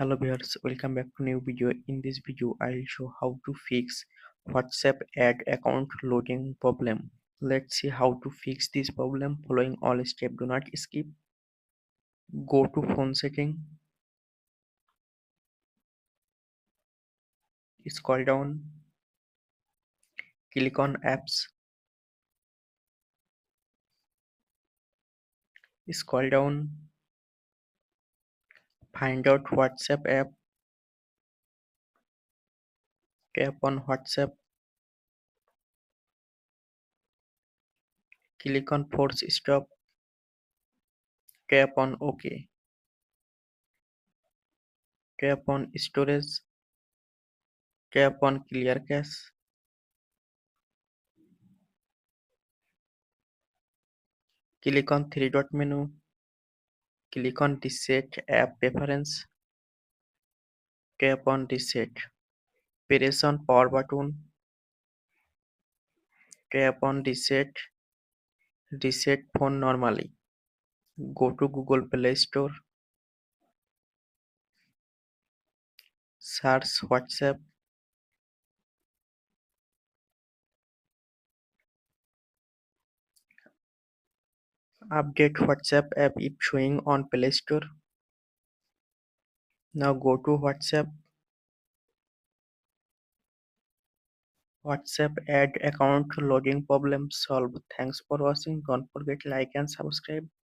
Hello viewers, welcome back to new video. In this video, I'll show how to fix WhatsApp ad account loading problem. Let's see how to fix this problem. Following all steps, do not skip. Go to phone setting, scroll down, click on apps, scroll down, find out WhatsApp app, tap on WhatsApp, click on force stop, tap on OK, tap on storage, tap on clear cache, click on three dot menu, click on reset app preference, tap on reset. Press on power button, tap on reset phone normally. Go to Google Play Store, search WhatsApp, update WhatsApp app if showing on Play Store. Now go to WhatsApp add account loading problem solved. Thanks for watching. Don't forget like and subscribe.